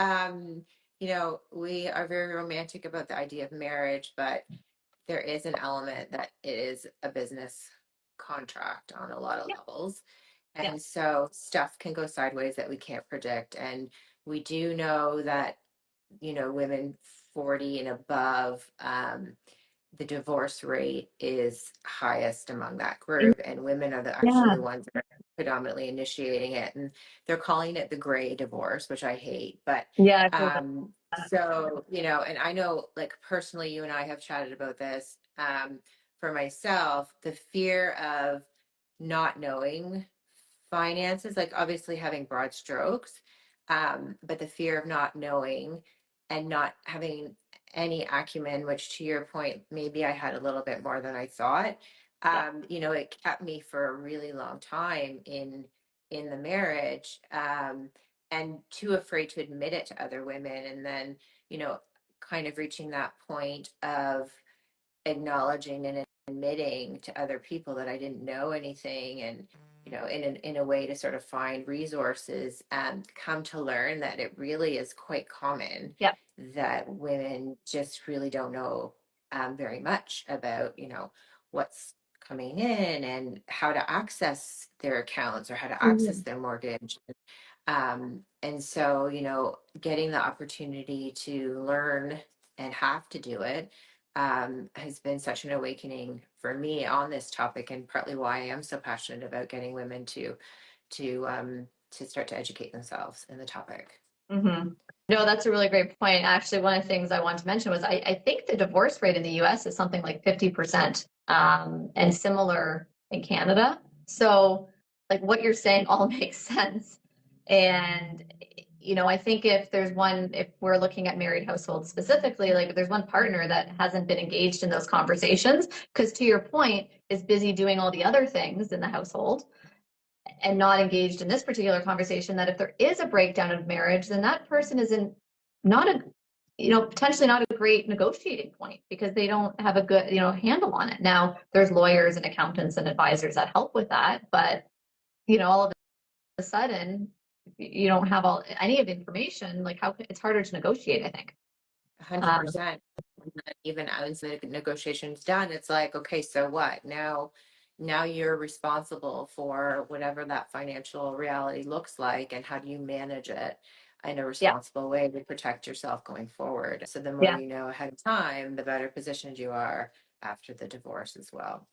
Um, we are very romantic about the idea of marriage, but there is an element that it is a business contract on a lot of Yeah. levels. Yeah. And so stuff can go sideways that we can't predict. And we do know that, women 40 and above, the divorce rate is highest among that group, and women are actually Yeah. the ones that are predominantly initiating it, and they're calling it the gray divorce, which I hate. But Yeah. I've heard that. so and I know, like, personally, you and I have chatted about this. For myself, the fear of not knowing finances, like obviously having broad strokes, but the fear of not knowing and not having any acumen, which, to your point, maybe I had a little bit more than I thought. Yeah. It kept me for a really long time in the marriage, and too afraid to admit it to other women. And then, you know, kind of reaching that point of acknowledging and admitting to other people that I didn't know anything, and in a way to sort of find resources, and come to learn that it really is quite common Yeah. that women just really don't know very much about what's coming in and how to access their accounts or how to access Mhm. their mortgage. And so, getting the opportunity to learn and have to do it, has been such an awakening for me on this topic, and partly why I am so passionate about getting women to start to educate themselves in the topic. Mhm. No, that's a really great point. Actually, one of the things I wanted to mention was I think the divorce rate in the US is something like 50%, and similar in Canada. So, like what you're saying all makes sense. And, I think if we're looking at married households specifically, like if there's one partner that hasn't been engaged in those conversations, because to your point, is busy doing all the other things in the household and not engaged in this particular conversation, that if there is a breakdown of marriage, then that person is in not a potentially not a great negotiating point because they don't have a good handle on it. Now there's lawyers and accountants and advisors that help with that, but all of a sudden you don't have all any of the information. Like how it's harder to negotiate, I think. um, 100%. Even as the negotiation's done, it's like, okay, so what now you're responsible for whatever that financial reality looks like, and how do you manage it in a yeah. responsible way to protect yourself going forward. So the more Yeah. you know ahead of time, the better positioned you are after the divorce as well.